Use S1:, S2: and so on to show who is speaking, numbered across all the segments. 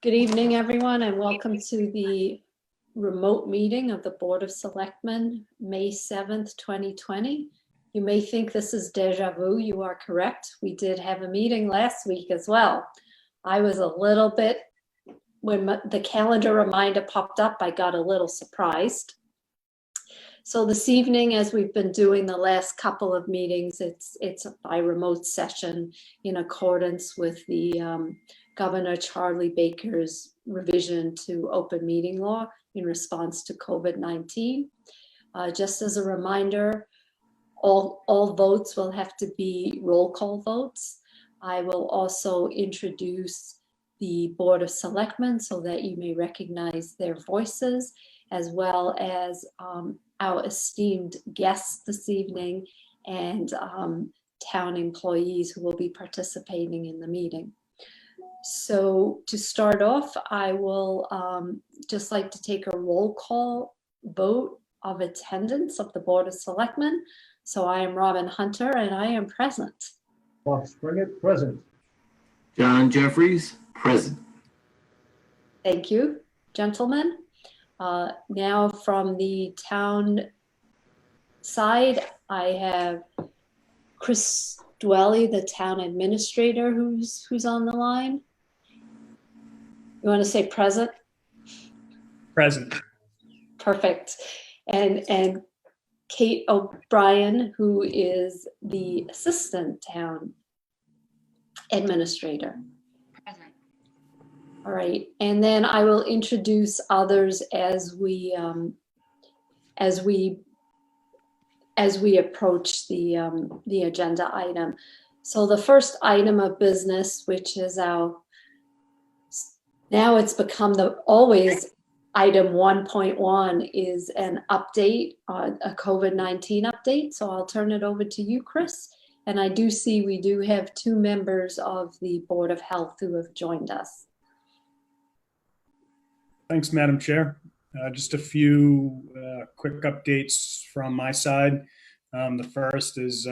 S1: Good evening, everyone, and welcome to the remote meeting of the Board of Selectmen, May 7th, 2020. You may think this is deja vu. You are correct. We did have a meeting last week as well. I was a little bit, when the calendar reminder popped up, I got a little surprised. So this evening, as we've been doing the last couple of meetings, it's by remote session in accordance with the Governor Charlie Baker's revision to open meeting law in response to COVID-19. Just as a reminder, all votes will have to be roll call votes. I will also introduce the Board of Selectmen so that you may recognize their voices, as well as our esteemed guests this evening and town employees who will be participating in the meeting. So to start off, I will just like to take a roll call vote of attendance of the Board of Selectmen. So I am Robin Hunter and I am present.
S2: Bob Springett, present.
S3: John Jeffries, present.
S1: Thank you, gentlemen. Now from the town side, I have Chris Dwelly, the town administrator, who's on the line. You want to say present?
S4: Present.
S1: Perfect. And Kate O'Brien, who is the assistant town administrator.
S5: Present.
S1: All right, and then I will introduce others as we approach the agenda item. So the first item of business, which is now it's become the always item 1.1, is an update, a COVID-19 update. So I'll turn it over to you, Chris. And I do see we do have two members of the Board of Health who have joined us.
S4: Thanks, Madam Chair. Just a few quick updates from my side. The first is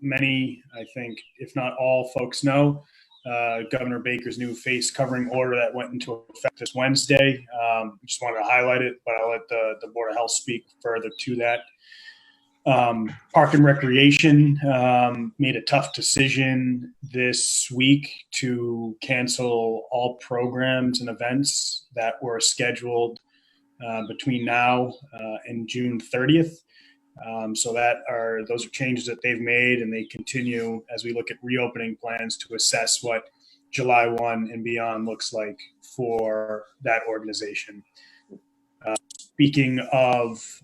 S4: many, I think, if not all folks know, Governor Baker's new face covering order that went into effect this Wednesday. Just wanted to highlight it, but I'll let the Board of Health speak further to that. Park and Recreation made a tough decision this week to cancel all programs and events that were scheduled between now and June 30th. So those are changes that they've made, and they continue as we look at reopening plans to assess what July 1 and beyond looks like for that organization. Speaking of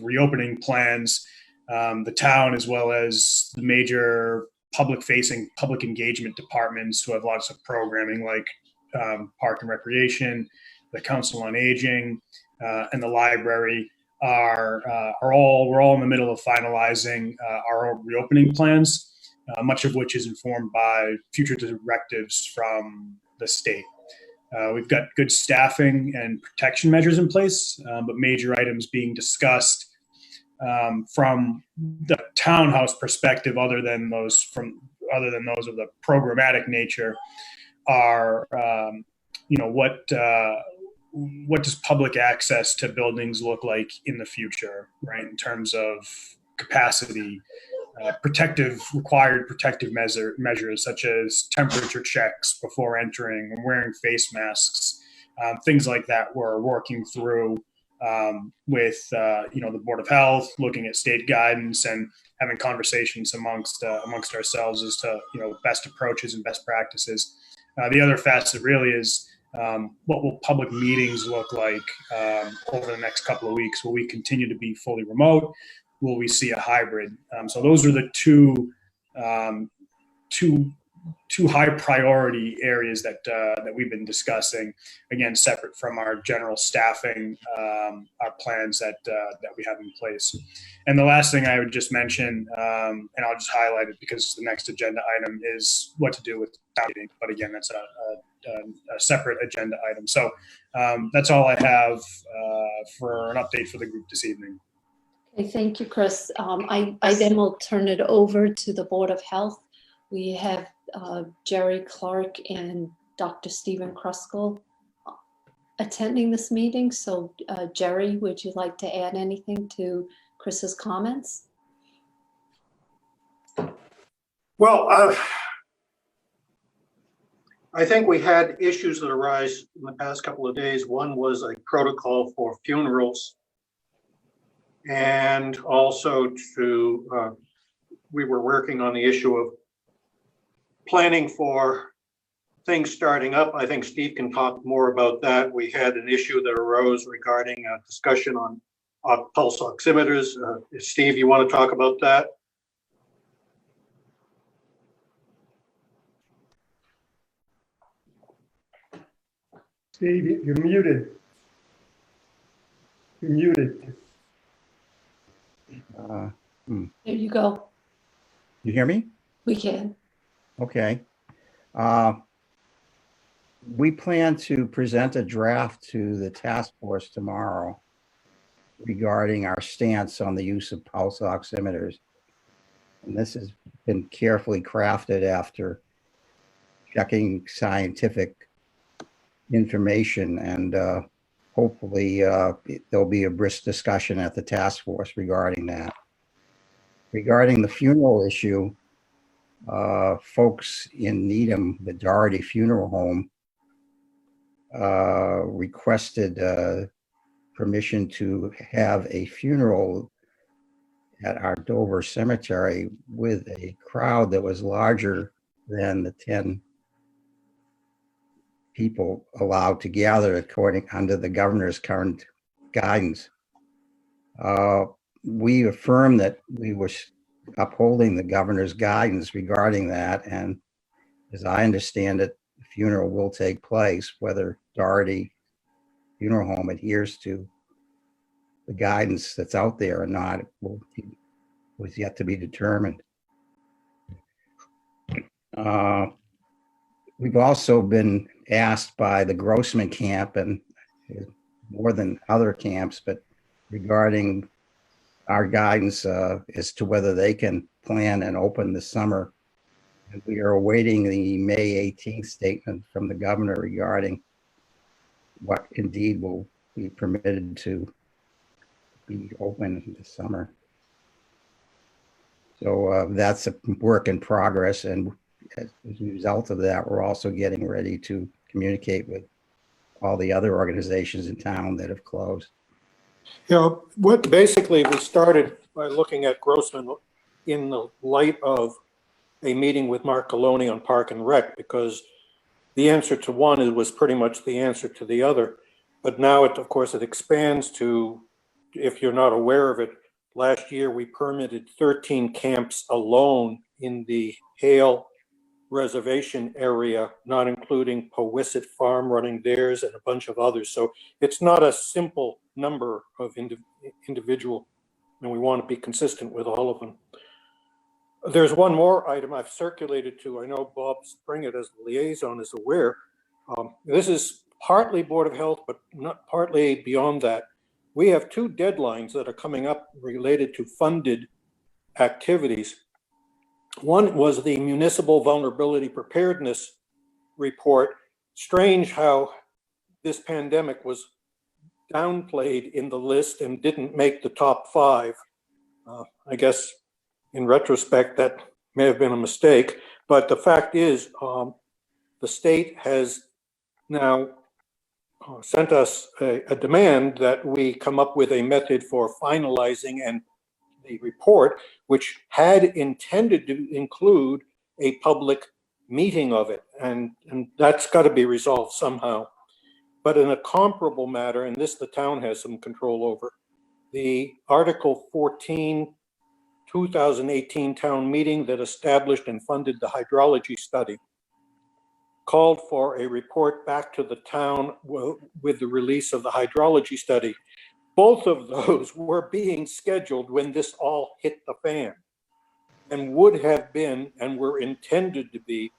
S4: reopening plans, the town, as well as the major public-facing public engagement departments who have lots of programming like Park and Recreation, the Council on Aging, and the library, we're all in the middle of finalizing our reopening plans, much of which is informed by future directives from the state. We've got good staffing and protection measures in place, but major items being discussed from the townhouse perspective, other than those of the programmatic nature, are what does public access to buildings look like in the future, right? In terms of capacity, required protective measures such as temperature checks before entering and wearing face masks, things like that. We're working through with the Board of Health, looking at state guidance and having conversations amongst ourselves as to best approaches and best practices. The other facet really is what will public meetings look like over the next couple of weeks? Will we continue to be fully remote? Will we see a hybrid? So those are the two high priority areas that we've been discussing, again, separate from our general staffing, our plans that we have in place. And the last thing I would just mention, and I'll just highlight it because the next agenda item is what to do with town meeting. But again, that's a separate agenda item. So that's all I have for an update for the group this evening.
S1: Okay, thank you, Chris. I then will turn it over to the Board of Health. We have Jerry Clark and Dr. Stephen Kruskal attending this meeting. So Jerry, would you like to add anything to Chris's comments?
S5: Well, I think we had issues that arise in the past couple of days. One was a protocol for funerals, and also we were working on the issue of planning for things starting up. I think Steve can talk more about that. We had an issue that arose regarding a discussion on pulse oximeters. Steve, you want to talk about that?
S2: Steve, you're muted. You're muted.
S1: There you go.
S6: You hear me?
S1: We can.
S6: Okay. We plan to present a draft to the task force tomorrow regarding our stance on the use of pulse oximeters. And this has been carefully crafted after checking scientific information, and hopefully there'll be a brisk discussion at the task force regarding that. Regarding the funeral issue, folks in Needham, the Doherty Funeral Home, requested permission to have a funeral at our Dover Cemetery with a crowd that was larger than the 10 people allowed to gather under the governor's current guidance. We affirmed that we were upholding the governor's guidance regarding that, and as I understand it, the funeral will take place. Whether Doherty Funeral Home adheres to the guidance that's out there or not was yet to be determined. We've also been asked by the Grossman camp, and more than other camps, but regarding our guidance as to whether they can plan and open this summer. And we are awaiting the May 18th statement from the governor regarding what indeed will be permitted to be open this summer. So that's a work in progress, and as a result of that, we're also getting ready to communicate with all the other organizations in town that have closed.
S5: What basically we started by looking at Grossman in the light of a meeting with Mark Colonial on Park and Rec, because the answer to one was pretty much the answer to the other. But now of course it expands to, if you're not aware of it, last year we permitted 13 camps alone in the Hale Reservation area, not including Powysset Farm running theirs and a bunch of others. So it's not a simple number of individual, and we want to be consistent with all of them. There's one more item I've circulated to. I know Bob Springett as the liaison is aware. This is partly Board of Health, but not partly beyond that. We have two deadlines that are coming up related to funded activities. One was the Municipal Vulnerability Preparedness report. Strange how this pandemic was downplayed in the list and didn't make the top 5. I guess in retrospect, that may have been a mistake, but the fact is the state has now sent us a demand that we come up with a method for finalizing and the report, which had intended to include a public meeting of it, and that's got to be resolved somehow. But in a comparable matter, and this the town has some control over, the Article 14 2018 town meeting that established and funded the hydrology study called for a report back to the town with the release of the hydrology study. Both of those were being scheduled when this all hit the fan, and would have been and were intended to be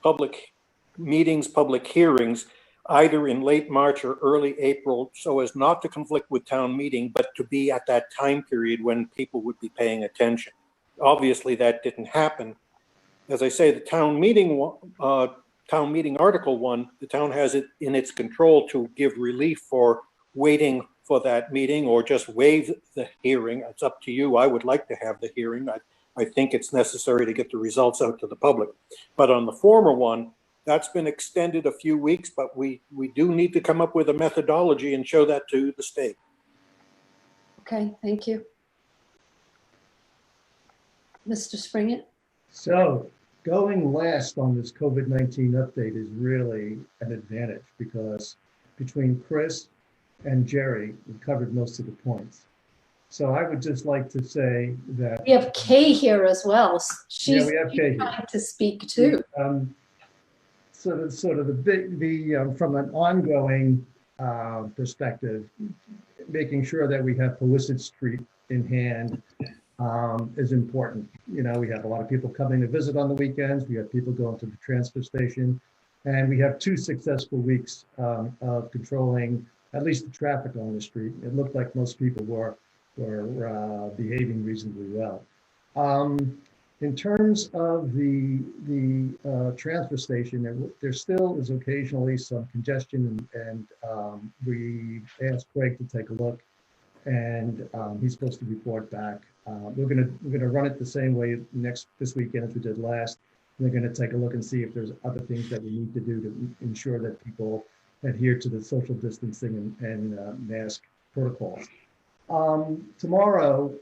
S5: public meetings, public hearings, either in late March or early April, so as not to conflict with town meeting, but to be at that time period when people would be paying attention. Obviously, that didn't happen. as I say, the town meeting Article 1, the town has it in its control to give relief for waiting for that meeting or just waive the hearing. It's up to you. I would like to have the hearing. I think it's necessary to get the results out to the public. But on the former one, that's been extended a few weeks, but we do need to come up with a methodology and show that to the state.
S1: Okay, thank you. Mr. Springett?
S2: So going last on this COVID-19 update is really an advantage because between Chris and Jerry, we covered most of the points. So I would just like to say that.
S1: We have Kay here as well. She's
S2: we have Kay here.
S1: trying to speak too.
S2: Sort of from an ongoing perspective, making sure that we have Palisade Street in hand is important. You know, we have a lot of people coming to visit on the weekends. We have people going to the transfer station, and we have 2 successful weeks of controlling at least the traffic on the street. It looked like most people were behaving reasonably well. In terms of the transfer station, there still is occasionally some congestion, and we asked Craig to take a look, and he's supposed to report back. We're gonna run it the same way this weekend as we did last. We're gonna take a look and see if there's other things that we need to do to ensure that people adhere to the social distancing and mask protocols. Tomorrow,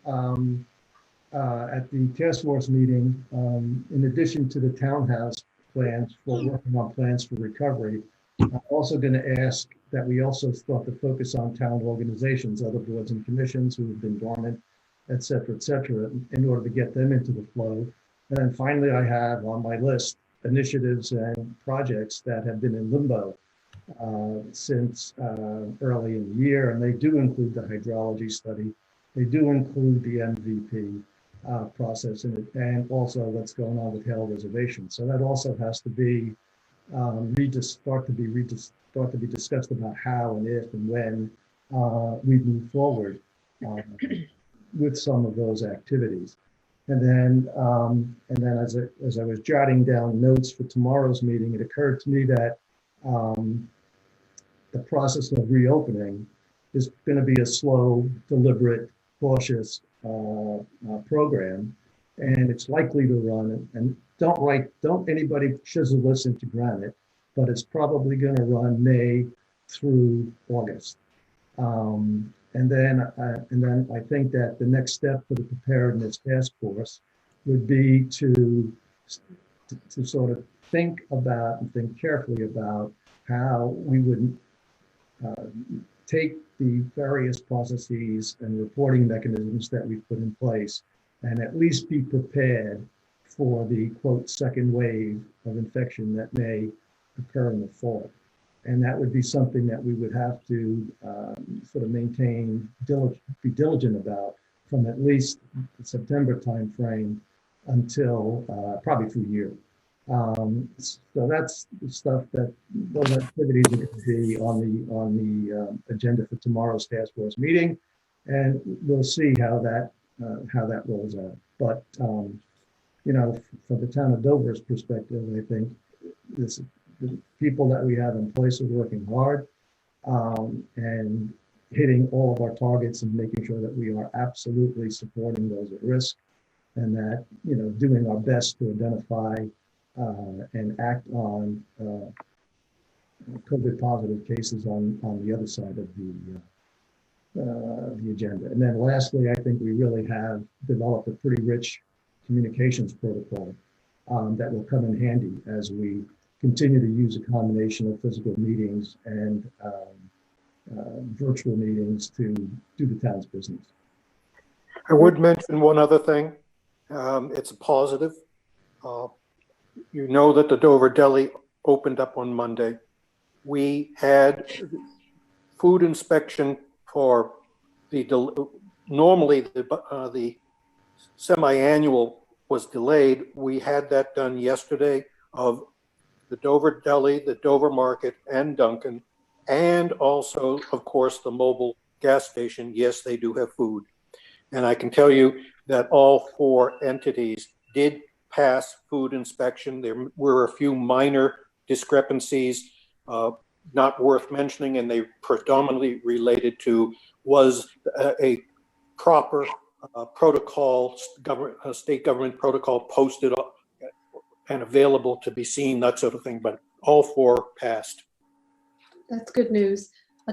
S2: at the task force meeting, in addition to the townhouse plans for working on plans for recovery, I'm also going to ask that we also start to focus on town organizations, other boards and commissions who have been dormant, et cetera, in order to get them into the flow. And then finally, I have on my list initiatives and projects that have been in limbo since early in the year, and they do include the hydrology study. They do include the MVP process in it, and also what's going on with Hale Reservation. So that also has to be start to be discussed about how and if and when we move forward with some of those activities. And then as I was jotting down notes for tomorrow's meeting, it occurred to me that the process of reopening is going to be a slow, deliberate, cautious program, and it's likely to run. And don't anybody chisel this into granite, but it's probably going to run May through August. And then I think that the next step for the Preparedness Task Force would be to sort of think carefully about how we would take the various processes and reporting mechanisms that we've put in place and at least be prepared for the, quote, second wave of infection that may occur in the fall. And that would be something that we would have to sort of be diligent about from at least the September timeframe until probably through a year. So that's the stuff that those activities are going to be on the agenda for tomorrow's task force meeting, and we'll see how that rolls out. But you know, from the town of Dover's perspective, I think the people that we have in place are working hard and hitting all of our targets and making sure that we are absolutely supporting those at risk, and that, you know, doing our best to identify and act on COVID positive cases on the other side of the agenda. And then lastly, I think we really have developed a pretty rich communications protocol that will come in handy as we continue to use a combination of physical meetings and virtual meetings to do the town's business.
S5: I would mention one other thing. It's a positive. You know that the Dover Deli opened up on Monday. We had food inspection for normally the semi-annual was delayed. We had that done yesterday of the Dover Deli, the Dover Market, and Dunkin', and also, of course, the mobile gas station. Yes, they do have food. And I can tell you that all 4 entities did pass food inspection. There were a few minor discrepancies not worth mentioning, and they predominantly related to was a proper protocol, state government protocol posted and available to be seen, that sort of thing, but all four passed.
S1: That's good news.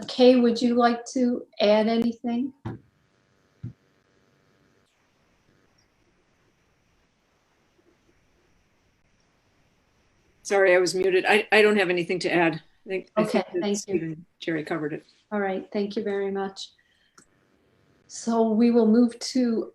S1: Kay, would you like to add anything?
S7: Sorry, I was muted. I don't have anything to add. I
S1: Okay,
S7: think that
S1: thank
S7: Steve
S1: you.
S7: and Jerry covered it.
S1: All right, thank you very much. So we will move to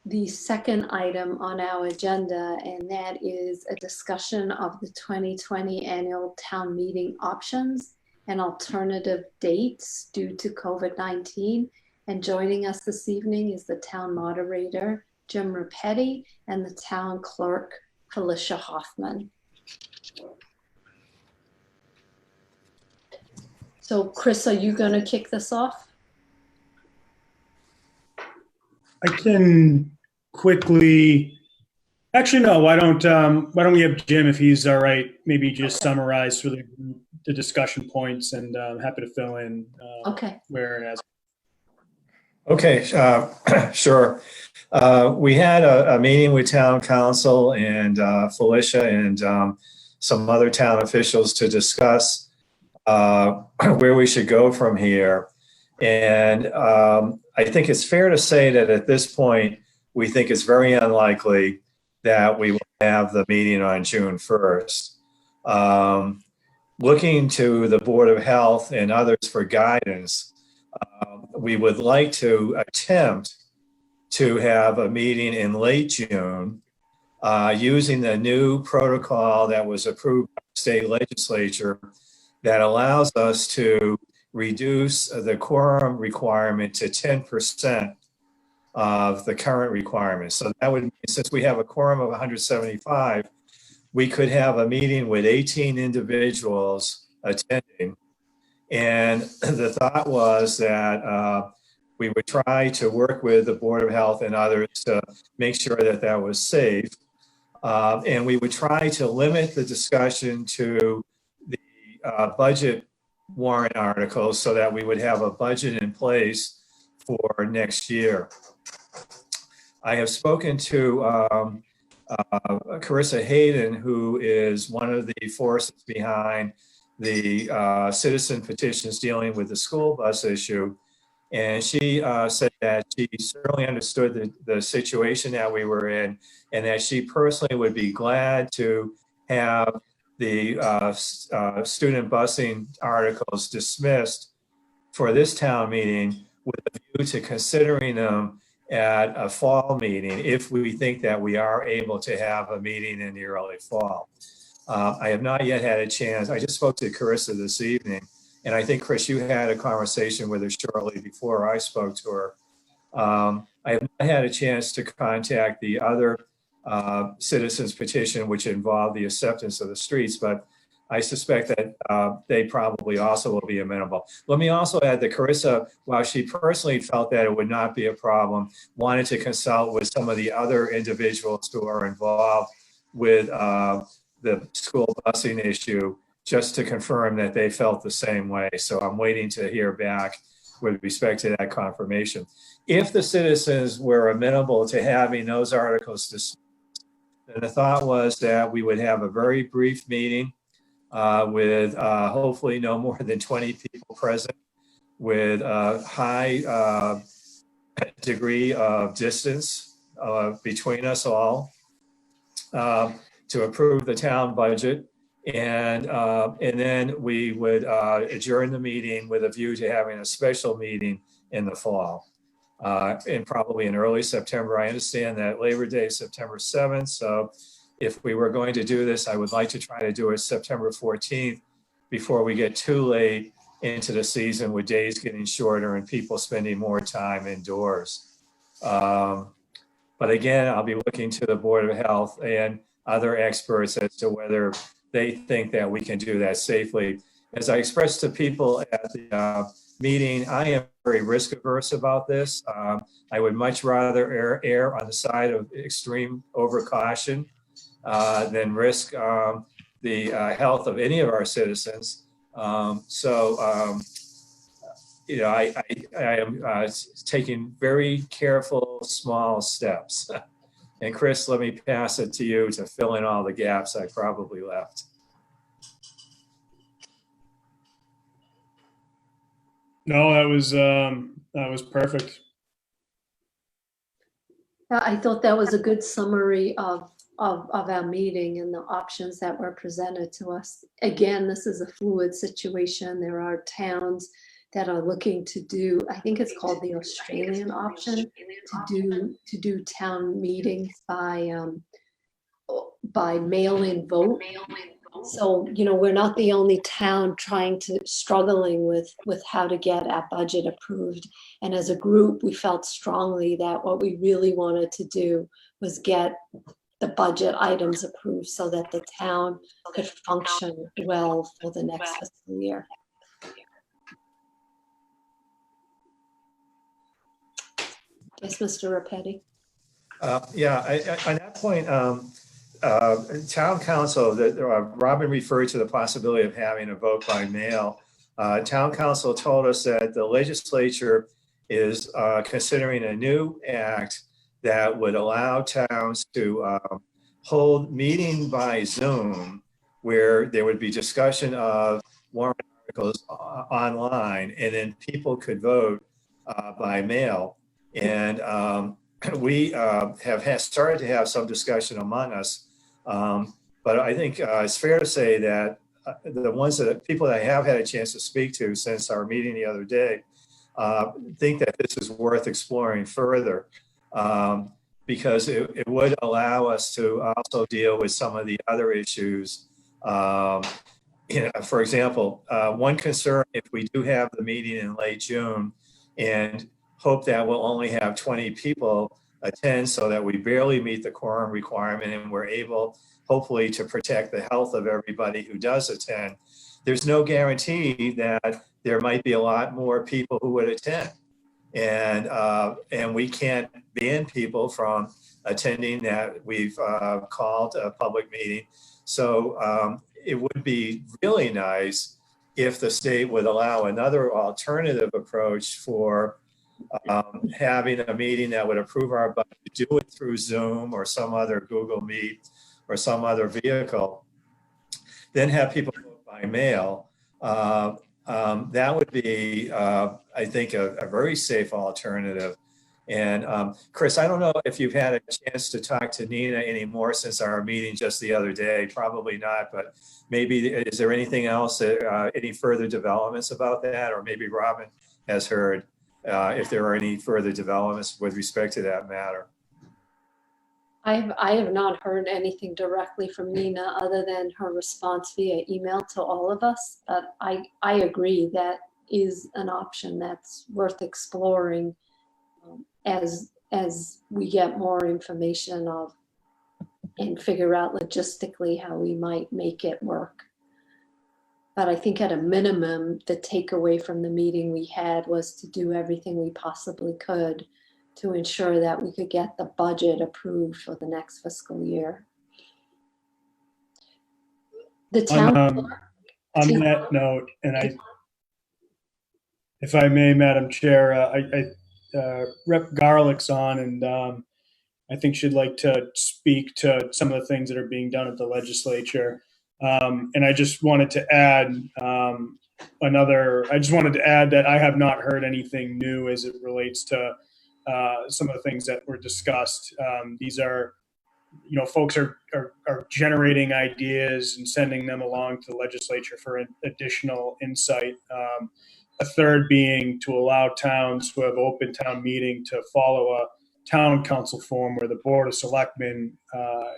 S1: the second item on our agenda, and that is a discussion of the 2020 annual town meeting options and alternative dates due to COVID-19. And joining us this evening is the town moderator, Jim Rapetti, and the town clerk, Felicia Hoffman. So Chris, are you going to kick this off?
S4: I can quickly, actually, no, why don't we have Jim, if he's all right, maybe just summarize for the discussion points, and I'm happy to fill in
S1: Okay.
S4: where and as.
S8: Okay, sure. We had a meeting with town council and Felicia and some other town officials to discuss where we should go from here. And I think it's fair to say that at this point, we think it's very unlikely that we will have the meeting on June 1st. Looking to the Board of Health and others for guidance, we would like to attempt to have a meeting in late June using the new protocol that was approved by the state legislature that allows us to reduce the quorum requirement to 10% of the current requirement. So that would mean, since we have a quorum of 175, we could have a meeting with 18 individuals attending. And the thought was that we would try to work with the Board of Health and others to make sure that that was safe. And we would try to limit the discussion to the budget warrant articles so that we would have a budget in place for next year. I have spoken to Carissa Hayden, who is one of the forces behind the citizen petitions dealing with the school bus issue. And she said that she certainly understood the situation that we were in, and that she personally would be glad to have the student busing articles dismissed for this town meeting with a view to considering them at a fall meeting if we think that we are able to have a meeting in the early fall. I have not yet had a chance. I just spoke to Carissa this evening, and I think, Chris, you had a conversation with her shortly before I spoke to her. I have not had a chance to contact the other citizens petition, which involved the acceptance of the streets, but I suspect that they probably also will be amenable. Let me also add that Carissa, while she personally felt that it would not be a problem, wanted to consult with some of the other individuals who are involved with the school busing issue, just to confirm that they felt the same way. So I'm waiting to hear back with respect to that confirmation. If the citizens were amenable to having those articles discussed, then the thought was that we would have a very brief meeting with hopefully no more than 20 people present, with a high degree of distance between us all, to approve the town budget. And then we would adjourn the meeting with a view to having a special meeting in the fall, and probably in early September. I understand that Labor Day is September 7th. So if we were going to do this, I would like to try to do it September 14th before we get too late into the season with days getting shorter and people spending more time indoors. But again, I'll be looking to the Board of Health and other experts as to whether they think that we can do that safely. As I expressed to people at the meeting, I am very risk averse about this. I would much rather err on the side of extreme overcaution than risk the health of any of our citizens. You know, I am taking very careful, small steps. And Chris, let me pass it to you to fill in all the gaps I probably left.
S4: No, that was perfect.
S1: I thought that was a good summary of our meeting and the options that were presented to us. Again, this is a fluid situation. There are towns that are looking to do, I think it's called the Australian option, to do town meetings by mail-in vote. So, you know, we're not the only town struggling with how to get our budget approved. And as a group, we felt strongly that what we really wanted to do was get the budget items approved so that the town could function well for the next fiscal year. Yes, Mr. Rapetti.
S8: On that point, town council, Robin referred to the possibility of having a vote by mail. Town council told us that the legislature is considering a new act that would allow towns to hold meeting by Zoom, where there would be discussion of warrant articles online, and then people could vote by mail. And we have started to have some discussion among us, but I think it's fair to say that people that I have had a chance to speak to since our meeting the other day think that this is worth exploring further, because it would allow us to also deal with some of the other issues. For example, one concern, if we do have the meeting in late June and hope that we'll only have 20 people attend so that we barely meet the quorum requirement and we're able, hopefully, to protect the health of everybody who does attend, there's no guarantee that there might be a lot more people who would attend. And we can't ban people from attending that we've called a public meeting. So it would be really nice if the state would allow another alternative approach for having a meeting that would approve our budget, do it through Zoom or some other Google Meet or some other vehicle, then have people vote by mail. That would be, I think, a very safe alternative. And Chris, I don't know if you've had a chance to talk to Nina anymore since our meeting just the other day. Probably not, but maybe, is there anything else, any further developments about that? Or maybe Robin has heard if there are any further developments with respect to that matter.
S1: I have not heard anything directly from Nina other than her response via email to all of us. But I agree that is an option that's worth exploring as we get more information of and figure out logistically how we might make it work. But I think at a minimum, the takeaway from the meeting we had was to do everything we possibly could to ensure that we could get the budget approved for the next fiscal year. The town
S4: on that note, and if I may, Madam Chair, Rep. Garlick's on, and I think she'd like to speak to some of the things that are being done at the legislature. And I just wanted to add that I have not heard anything new as it relates to some of the things that were discussed. These are, folks are generating ideas and sending them along to the legislature for additional insight. A third being to allow towns who have open town meeting to follow a town council form where the Board of Selectmen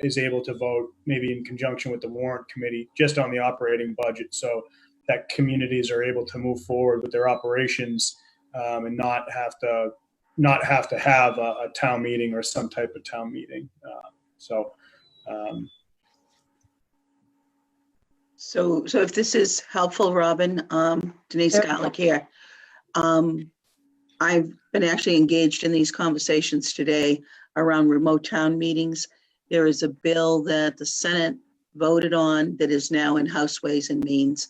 S4: is able to vote, maybe in conjunction with the warrant committee, just on the operating budget, so that communities are able to move forward with their operations and not have to have a town meeting or some type of town meeting. So
S9: if this is helpful, Robin, Denise
S1: Sure.
S9: Garlick here. I've been actually engaged in these conversations today around remote town meetings. There is a bill that the Senate voted on that is now in House Ways and Means.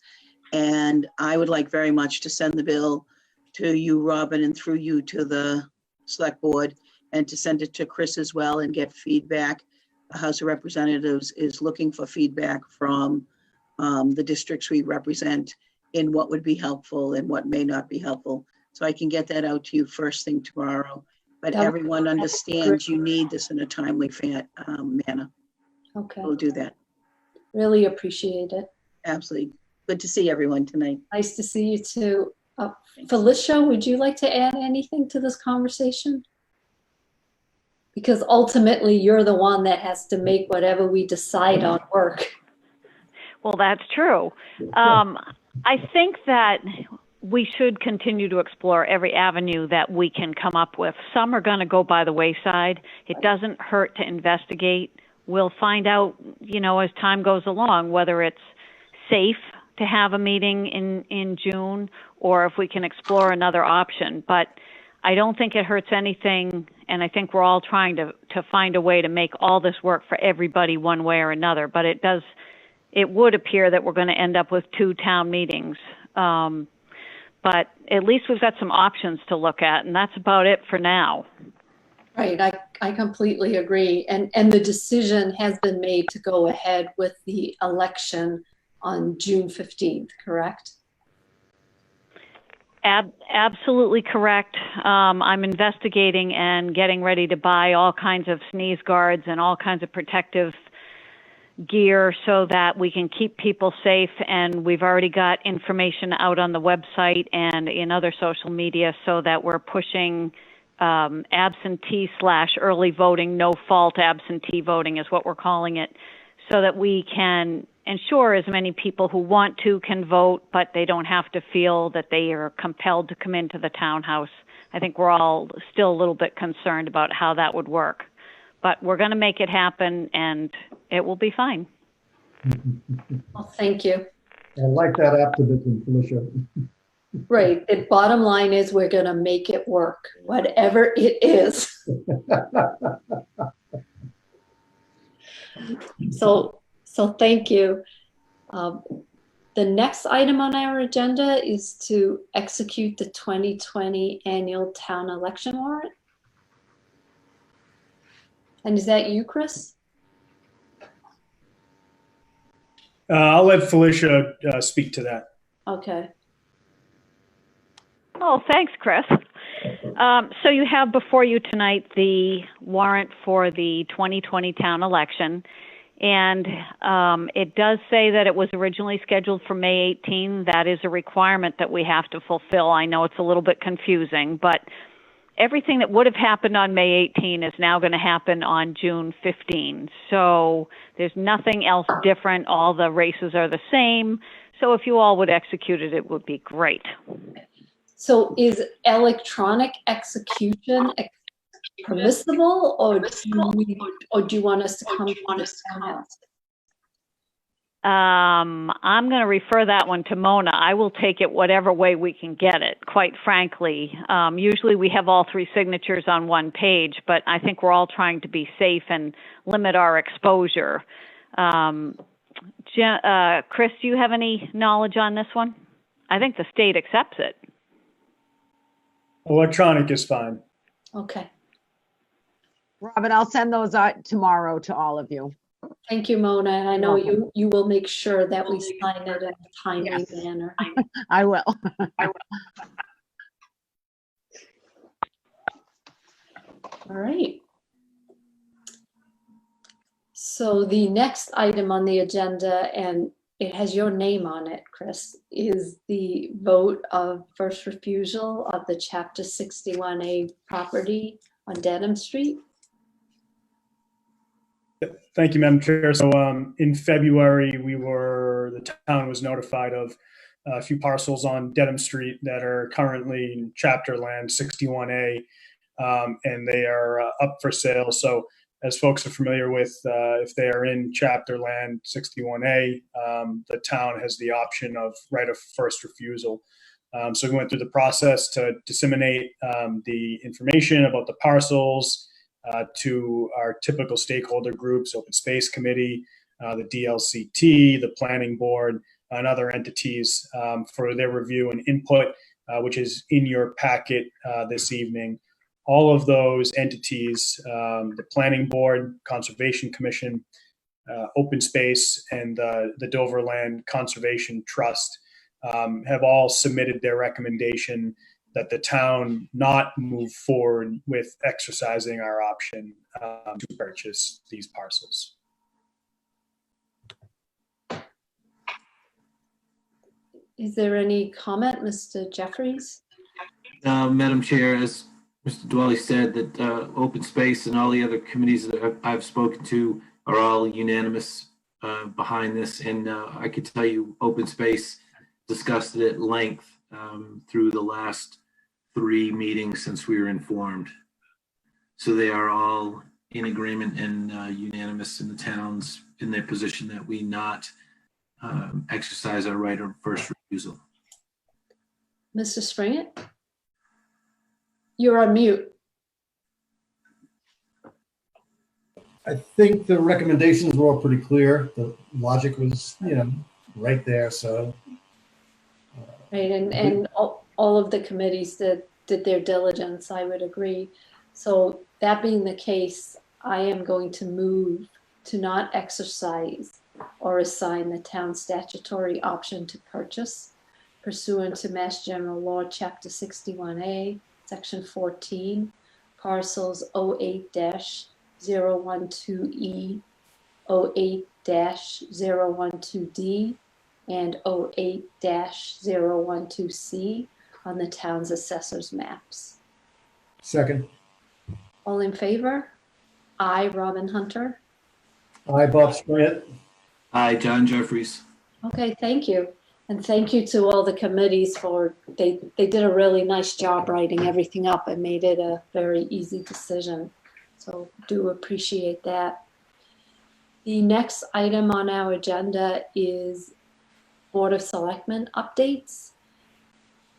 S9: And I would like very much to send the bill to you, Robin, and through you to the Select Board, and to send it to Chris as well and get feedback. The House of Representatives is looking for feedback from the districts we represent in what would be helpful and what may not be helpful. So I can get that out to you first thing tomorrow. But everyone understands you need this in a timely manner.
S1: Okay,
S9: We'll do that.
S1: really appreciate it.
S9: Absolutely. Good to see everyone tonight.
S1: Nice to see you too. Felicia, would you like to add anything to this conversation? Because ultimately, you're the one that has to make whatever we decide on work.
S10: Well, that's true. I think that we should continue to explore every avenue that we can come up with. Some are going to go by the wayside. It doesn't hurt to investigate. We'll find out, as time goes along, whether it's safe to have a meeting in June or if we can explore another option. But I don't think it hurts anything, and I think we're all trying to find a way to make all this work for everybody one way or another. But it would appear that we're going to end up with 2 town meetings. But at least we've got some options to look at, and that's about it for now.
S1: Right, I completely agree. And the decision has been made to go ahead with the election on June 15th, correct?
S10: Absolutely correct. I'm investigating and getting ready to buy all kinds of sneeze guards and all kinds of protective gear so that we can keep people safe. And we've already got information out on the website and in other social media so that we're pushing absentee/early voting, no fault absentee voting is what we're calling it, so that we can ensure as many people who want to can vote, but they don't have to feel that they are compelled to come into the townhouse. I think we're all still a little bit concerned about how that would work. But we're going to make it happen, and it will be fine.
S1: Well, thank you.
S2: I like that optimism, Felicia.
S1: Right. The bottom line is we're going to make it work, whatever it is. So thank you. The next item on our agenda is to execute the 2020 annual town election warrant. And is that you, Chris?
S4: I'll let Felicia speak to that.
S1: Okay.
S10: Oh, thanks, Chris. So you have before you tonight the warrant for the 2020 town election. And it does say that it was originally scheduled for May 18. That is a requirement that we have to fulfill. I know it's a little bit confusing, but everything that would have happened on May 18 is now going to happen on June 15. So there's nothing else different. All the races are the same. So if you all would execute it, it would be great.
S1: So is electronic execution permissible, or do you want us to come to this house?
S10: I'm going to refer that one to Mona. I will take it whatever way we can get it, quite frankly. Usually we have all 3 signatures on one page, but I think we're all trying to be safe and limit our exposure. Chris, do you have any knowledge on this one? I think the state accepts it.
S4: Electronic is fine.
S1: Okay.
S11: Robin, I'll send those out tomorrow to all of you.
S1: Thank you, Mona. And I know you will make sure that we sign it in a timely
S11: Yes.
S1: manner.
S11: I will.
S1: All right. So the next item on the agenda, and it has your name on it, Chris, is the vote of first refusal of the Chapter 61A property on Dedham Street.
S4: Thank you, Madam Chair. So in February, the town was notified of a few parcels on Dedham Street that are currently in chapter land 61A, and they are up for sale. So as folks are familiar with, if they are in chapter land 61A, the town has the option of right of first refusal. So we went through the process to disseminate the information about the parcels to our typical stakeholder groups, Open Space Committee, the DLCT, the Planning Board, and other entities for their review and input, which is in your packet this evening. All of those entities, the Planning Board, Conservation Commission, Open Space, and the Doverland Conservation Trust have all submitted their recommendation that the town not move forward with exercising our option to purchase these parcels.
S1: Is there any comment, Mr. Jeffries?
S3: Madam Chair, as Mr. Dwelly said, that Open Space and all the other committees that I've spoken to are all unanimous behind this. And I could tell you Open Space discussed it at length through the last 3 meetings since we were informed. So they are all in agreement and unanimous in the towns in their position that we not exercise our right of first refusal.
S1: Mr. Springett? You're on mute.
S2: I think the recommendations were all pretty clear. The logic was, right there. So.
S1: Right, and all of the committees did their diligence, I would agree. So that being the case, I am going to move to not exercise or assign the town statutory option to purchase pursuant to Mass General Law, Chapter 61A, Section 14, parcels 08-012E, 08-012D, and 08-012C on the town's assessor's maps.
S2: Second.
S1: All in favor? Aye, Robin Hunter.
S2: Aye, Bob Sprint.
S3: Aye, John Jeffries.
S1: Okay, thank you. And thank you to all the committees for, they did a really nice job writing everything up and made it a very easy decision. So do appreciate that. The next item on our agenda is Board of Selectmen updates.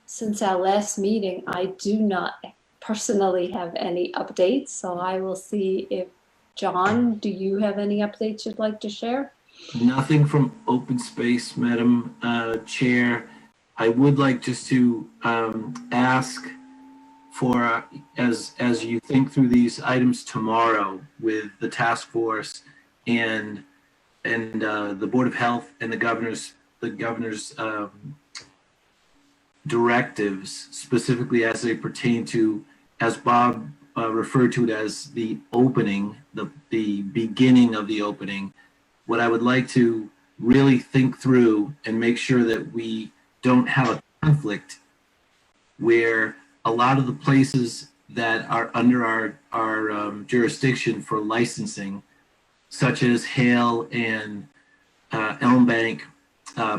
S1: Since our last meeting, I do not personally have any updates, so I will see if, John, do you have any updates you'd like to share?
S3: Nothing from Open Space, Madam Chair. I would like just to ask for, as you think through these items tomorrow with the task force and the Board of Health and the governor's directives, specifically as they pertain to, as Bob referred to it as the opening, the beginning of the opening. What I would like to really think through and make sure that we don't have a conflict where a lot of the places that are under our jurisdiction for licensing, such as Hale and Elm Bank,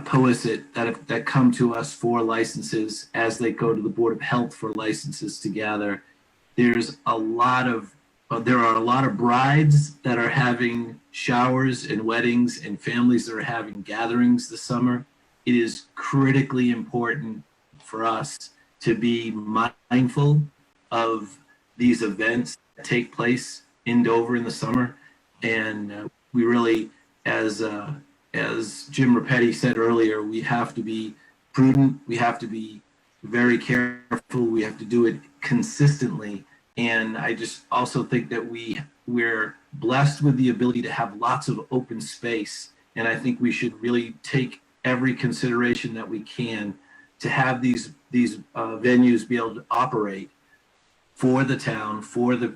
S3: Poisson, that come to us for licenses as they go to the Board of Health for licenses to gather. There are a lot of brides that are having showers and weddings and families that are having gatherings this summer. It is critically important for us to be mindful of these events that take place in Dover in the summer. And we really, as Jim Rapetti said earlier, we have to be prudent. We have to be very careful. We have to do it consistently. And I just also think that we're blessed with the ability to have lots of open space. And I think we should really take every consideration that we can to have these venues be able to operate for the town, for the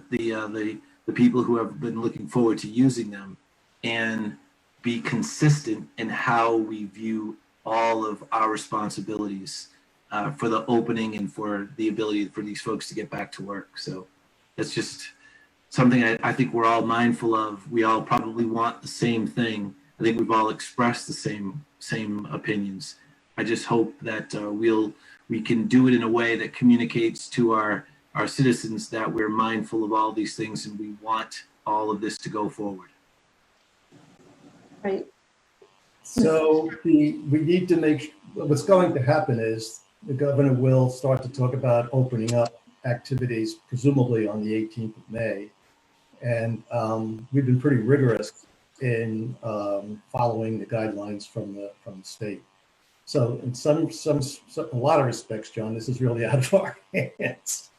S3: people who have been looking forward to using them, and be consistent in how we view all of our responsibilities for the opening and for the ability for these folks to get back to work. So that's just something I think we're all mindful of. We all probably want the same thing. I think we've all expressed the same opinions. I just hope that we can do it in a way that communicates to our citizens that we're mindful of all these things and we want all of this to go forward.
S1: Right.
S2: So we need to make, what's going to happen is the governor will start to talk about opening up activities, presumably on the 18th of May. And we've been pretty rigorous in following the guidelines from the state. So in a lot of respects, John, this is really out of our hands.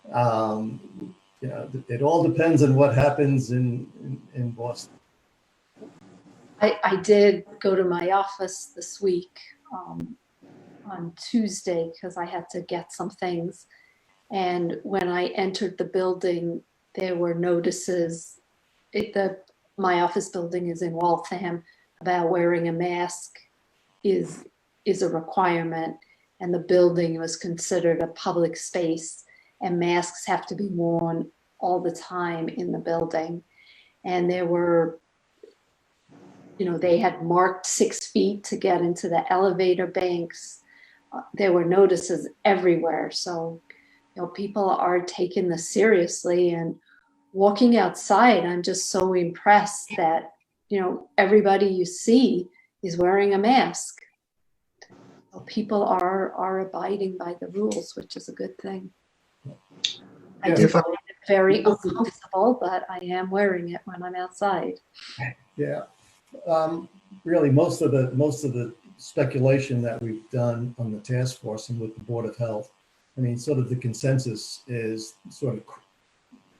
S2: You know, it all depends on what happens in Boston.
S1: I did go to my office this week on Tuesday because I had to get some things. And when I entered the building, there were notices. My office building is in Waltham, about wearing a mask is a requirement, and the building was considered a public space, and masks have to be worn all the time in the building. And there were, you know, they had marked 6 feet to get into the elevator banks. There were notices everywhere. So, you know, people are taking this seriously, and walking outside, I'm just so impressed that, you know, everybody you see is wearing a mask. So people are abiding by the rules, which is a good thing. I do find it very uncomfortable, but I am wearing it when I'm outside.
S2: Yeah, really, most of the speculation that we've done on the task force and with the Board of Health, I mean, sort of the consensus is sort of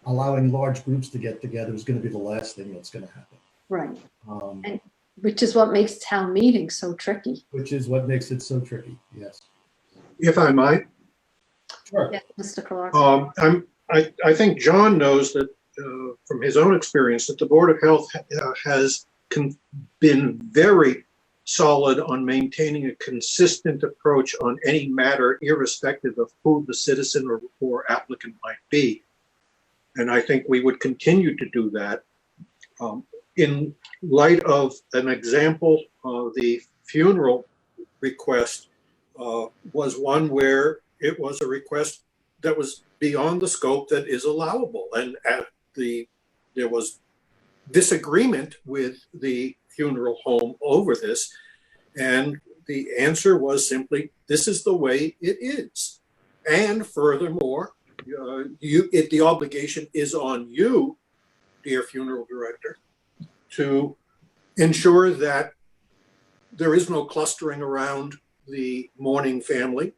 S2: allowing large groups to get together is going to be the last thing that's going to happen.
S1: Right. And which is what makes town meetings so tricky.
S2: Which is what makes it so tricky. Yes.
S5: If I might.
S2: Sure.
S1: Yes, Mr. Clark.
S5: I think John knows that from his own experience that the Board of Health has been very solid on maintaining a consistent approach on any matter, irrespective of who the citizen or applicant might be. And I think we would continue to do that. In light of an example, the funeral request was one where it was a request that was beyond the scope that is allowable. And there was disagreement with the funeral home over this. And the answer was simply, this is the way it is. And furthermore, the obligation is on you, dear funeral director, to ensure that there is no clustering around the mourning family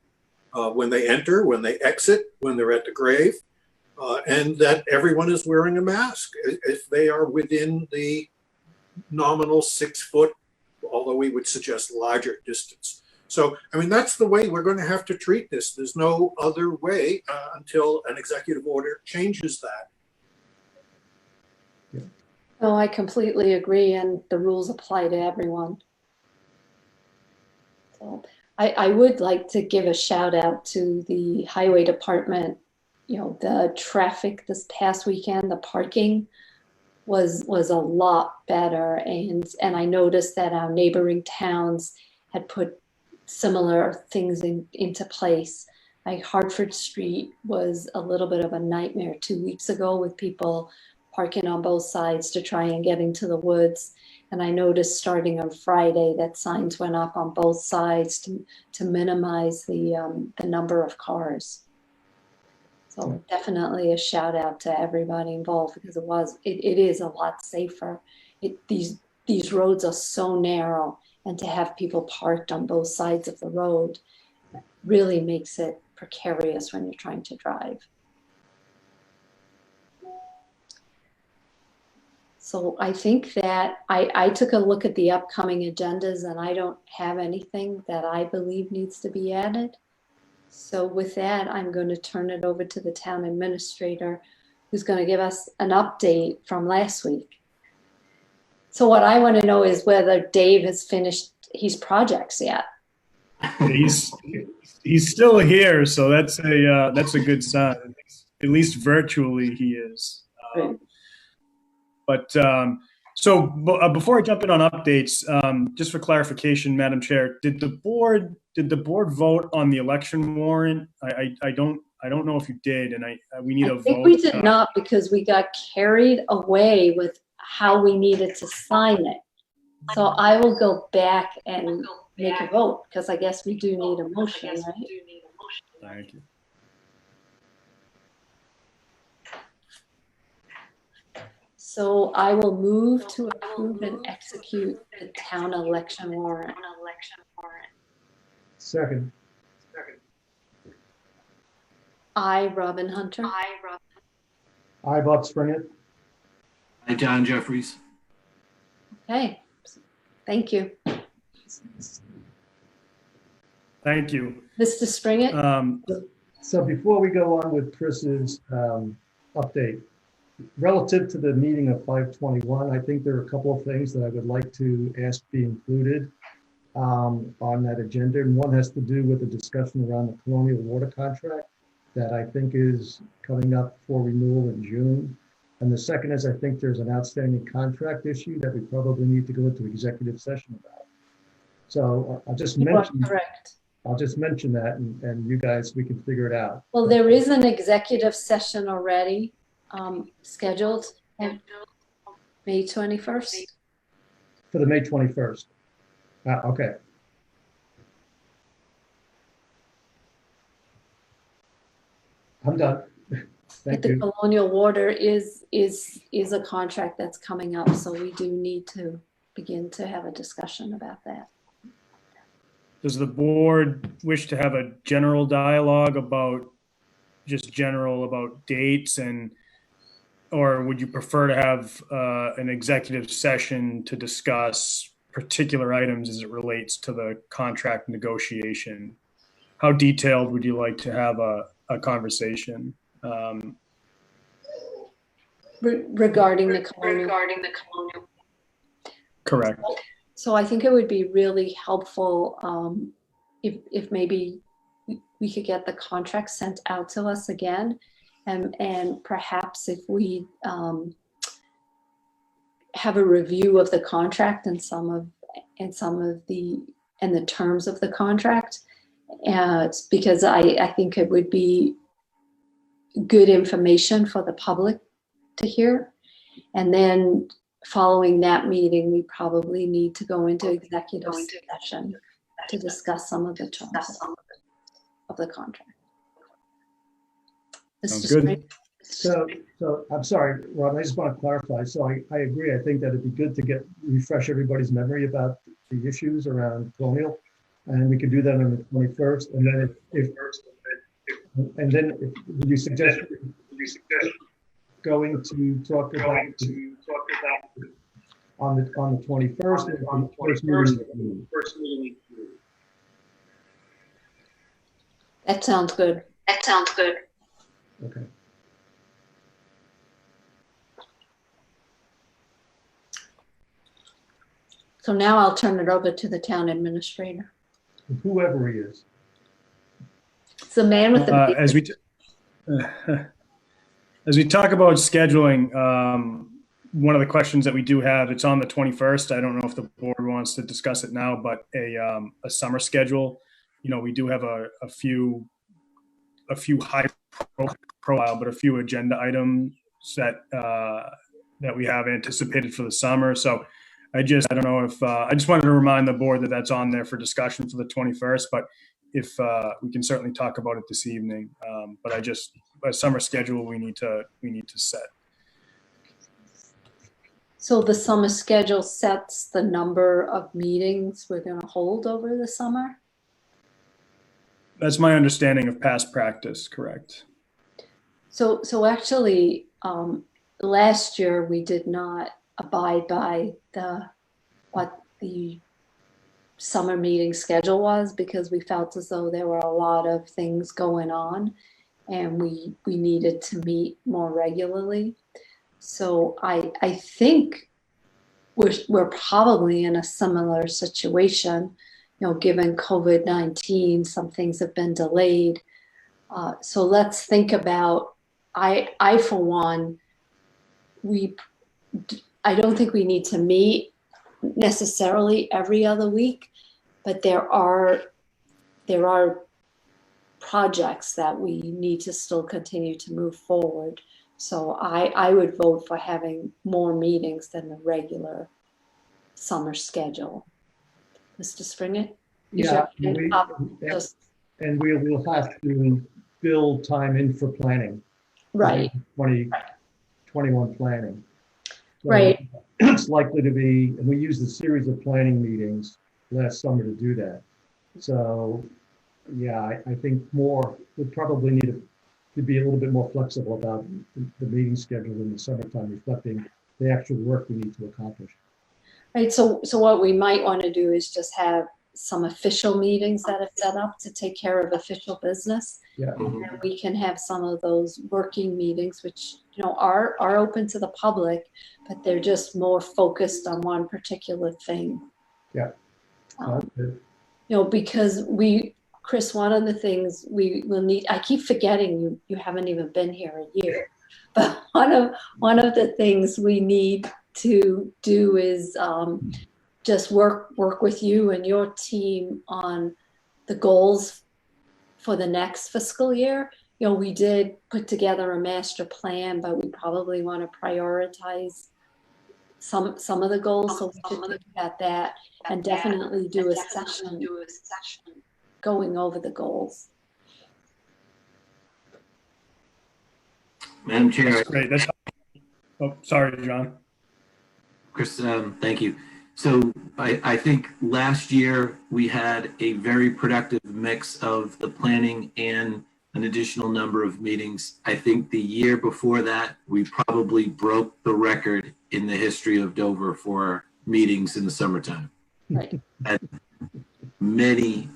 S5: when they enter, when they exit, when they're at the grave, and that everyone is wearing a mask if they are within the nominal 6 foot, although we would suggest larger distance. So, I mean, that's the way we're going to have to treat this. There's no other way until an executive order changes that.
S1: No, I completely agree, and the rules apply to everyone. So I would like to give a shout out to the highway department. You know, the traffic this past weekend, the parking was a lot better, and I noticed that our neighboring towns had put similar things into place. Like Hartford Street was a little bit of a nightmare 2 weeks ago with people parking on both sides to try and get into the woods. And I noticed starting on Friday that signs went up on both sides to minimize the number of cars. So definitely a shout out to everybody involved, because it is a lot safer. These roads are so narrow, and to have people parked on both sides of the road really makes it precarious when you're trying to drive. So I think that I took a look at the upcoming agendas, and I don't have anything that I believe needs to be added. So with that, I'm going to turn it over to the town administrator, who's going to give us an update from last week. So what I want to know is whether Dave has finished his projects yet.
S4: He's still here, so that's a good sign. At least virtually he is. Before I jump in on updates, just for clarification, Madam Chair, did the board vote on the election warrant? I don't know if you did, and we need a vote.
S1: I think we did not, because we got carried away with how we needed to sign it. So I will go back and make a vote, because I guess we do need a motion, right?
S4: Thank you.
S1: So I will move to approve and execute the town election warrant.
S2: Second.
S1: I, Robin Hunter.
S2: I, Bob Springett.
S3: Hi, John Jeffries.
S1: Okay, thank you.
S4: Thank you.
S1: Mr. Springett?
S2: So before we go on with Chris's update, relative to the meeting of 5/21, I think there are a couple of things that I would like to ask be included on that agenda. And one has to do with the discussion around the Colonial water contract that I think is coming up for renewal in June. And the second is I think there's an outstanding contract issue that we probably need to go into executive session about. So I'll just
S1: You are
S2: mention.
S1: correct.
S2: I'll just mention that and you guys, we can figure it out.
S1: Well, there is an executive session already scheduled on May 21st.
S2: For the May 21st. Okay. I'm done. Thank
S1: The
S2: you.
S1: Colonial water is a contract that's coming up, so we do need to begin to have a discussion about that.
S4: Does the board wish to have a general dialogue about dates or would you prefer to have an executive session to discuss particular items as it relates to the contract negotiation? How detailed would you like to have a conversation?
S1: Regarding the Colonial.
S4: Correct.
S1: So I think it would be really helpful if maybe we could get the contract sent out to us again, and perhaps if we have a review of the contract and the terms of the contract, because I think it would be good information for the public to hear. And then following that meeting, we probably need to go into executive session to discuss some of the terms of the contract.
S4: Sounds good.
S2: So I'm sorry, Rob, I just want to clarify. So I agree. I think that it'd be good to refresh everybody's memory about the issues around Colonial. And we could do that on the 21st. And then would you suggest going to talk about on the 21st or on the first meeting?
S1: That sounds good.
S2: Okay.
S1: So now I'll turn it over to the town administrator.
S2: Whoever he is.
S1: It's the man with the big
S4: as we talk about scheduling, one of the questions that we do have, it's on the 21st. I don't know if the board wants to discuss it now, but a summer schedule. You know, we do have a few high profile, but a few agenda items that we have anticipated for the summer. So I don't know if I just wanted to remind the board that that's on there for discussion for the 21st, but if we can certainly talk about it this evening. But a summer schedule we need to set.
S1: So the summer schedule sets the number of meetings we're going to hold over the summer?
S4: That's my understanding of past practice, correct?
S1: So actually, last year we did not abide by what the summer meeting schedule was because we felt as though there were a lot of things going on and we needed to meet more regularly. So I think we're probably in a similar situation, you know, given COVID-19, some things have been delayed. So let's think about, I for one, I don't think we need to meet necessarily every other week, but there are projects that we need to still continue to move forward. So I would vote for having more meetings than the regular summer schedule. Mr. Springett?
S2: Yeah,
S1: Just
S2: and we will have to build time in for planning.
S1: right,
S2: 2021 planning. So
S1: right.
S2: It's likely to be, and we used a series of planning meetings last summer to do that. So, yeah, I think we probably need to be a little bit more flexible about the meeting schedule in the summertime, reflecting the actual work we need to accomplish.
S1: Right, so what we might want to do is just have some official meetings that are set up to take care of official business.
S2: Yeah.
S1: And we can have some of those working meetings, which, are open to the public, but they're just more focused on one particular thing.
S2: Yeah. Okay.
S1: Because Chris, one of the things we will need, I keep forgetting you haven't even been here a year, but one of the things we need to do is just work with you and your team on the goals for the next fiscal year. We did put together a master plan, but we probably want to prioritize some of the goals. So we should think about that and definitely do a session going over the goals.
S3: Madam Chair.
S4: That's great. Oh, sorry, John.
S3: Chris, thank you. So I think last year we had a very productive mix of the planning and an additional number of meetings. I think the year before that, we probably broke the record in the history of Dover for meetings in the summertime.
S1: Right.
S3: And many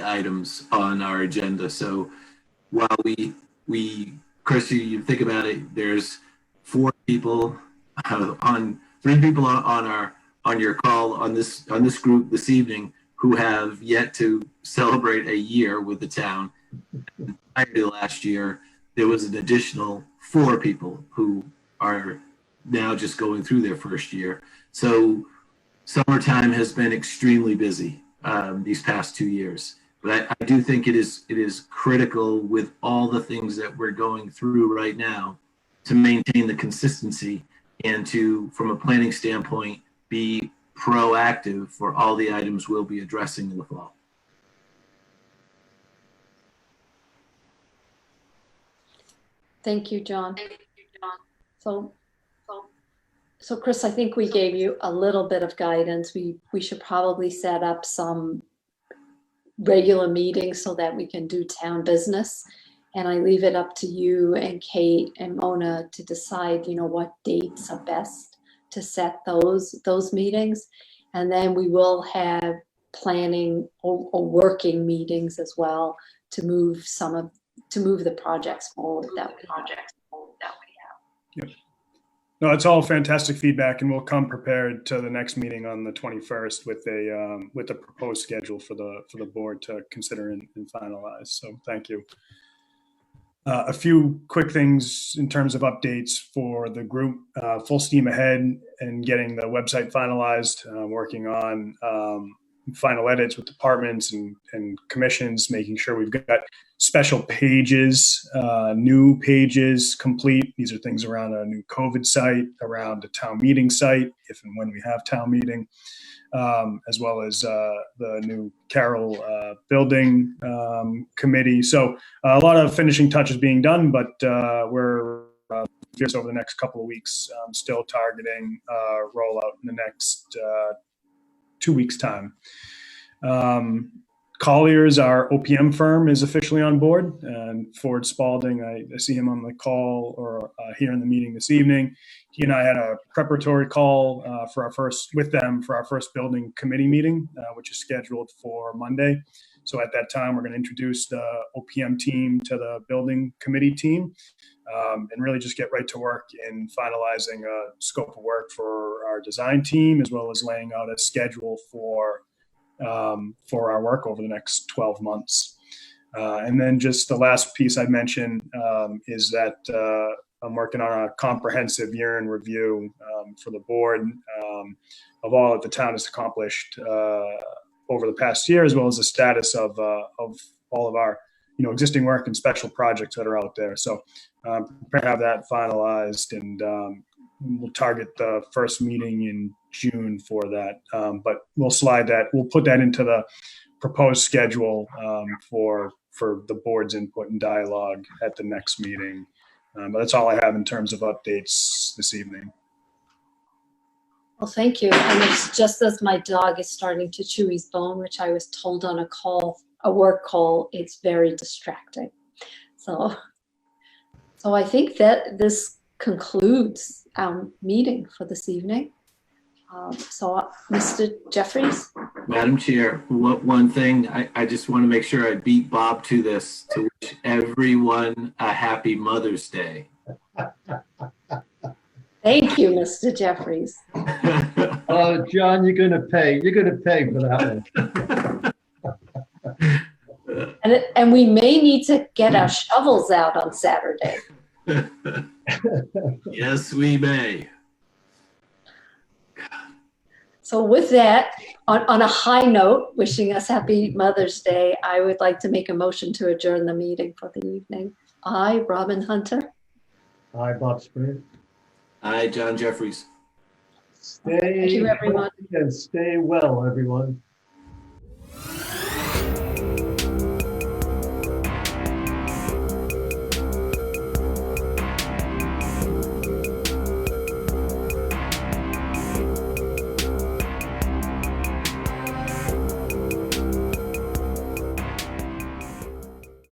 S3: items on our agenda. So while we Chris, you think about it, there's 4 people on 3 people on your call on this group this evening who have yet to celebrate a year with the town. Prior to last year, there was an additional 4 people who are now just going through their first year. So summertime has been extremely busy these past 2 years. But I do think it is critical with all the things that we're going through right now to maintain the consistency and to, from a planning standpoint, be proactive for all the items we'll be addressing in the fall.
S1: Thank you, John. So Chris, I think we gave you a little bit of guidance. We should probably set up some regular meetings so that we can do town business. And I leave it up to you and Kate and Mona to decide, what dates are best to set those meetings. And then we will have planning or working meetings as well to move the projects forward that we have.
S4: Yep. No, it's all fantastic feedback, and we'll come prepared to the next meeting on the 21st with a proposed schedule for the board to consider and finalize. So thank you. A few quick things in terms of updates for the group. Full steam ahead and getting the website finalized, working on final edits with departments and commissions, making sure we've got special pages, new pages complete. These are things around a new COVID site, around a town meeting site, if and when we have town meeting, as well as the new Carroll building committee. So a lot of finishing touches being done, but we're over the next couple of weeks, still targeting rollout in the next 2 weeks' time. Collier's, our OPM firm, is officially on board, and Ford Spalding, I see him on the call or here in the meeting this evening. He and I had a preparatory call with them for our first building committee meeting, which is scheduled for Monday. So at that time, we're going to introduce the OPM team to the building committee team, and really just get right to work in finalizing a scope of work for our design team, as well as laying out a schedule for our work over the next 12 months. And then just the last piece I'd mention is that I'm working on a comprehensive year-end review for the board of all that the town has accomplished over the past year, as well as the status of all of our existing work and special projects that are out there. So prepare to have that finalized and we'll target the first meeting in June for that. But we'll slide that. We'll put that into the proposed schedule for the board's input and dialogue at the next meeting. But that's all I have in terms of updates this evening.
S1: Well, thank you. And it's just as my dog is starting to chew his bone, which I was told on a work call, it's very distracting. So I think that this concludes our meeting for this evening. So Mr. Jeffries?
S3: Madam Chair, one thing, I just want to make sure I beat Bob to this, to wish everyone a happy Mother's Day.
S1: Thank you, Mr. Jeffries.
S2: John, you're gonna pay for that one.
S1: And we may need to get our shovels out on Saturday.
S3: Yes, we may.
S1: So with that, on a high note, wishing us happy Mother's Day, I would like to make a motion to adjourn the meeting for the evening. I, Robin Hunter.
S2: Hi, Bob Springer.
S3: Hi, John Jeffries.
S2: Stay
S1: Thank you, everyone.
S2: healthy and stay well, everyone.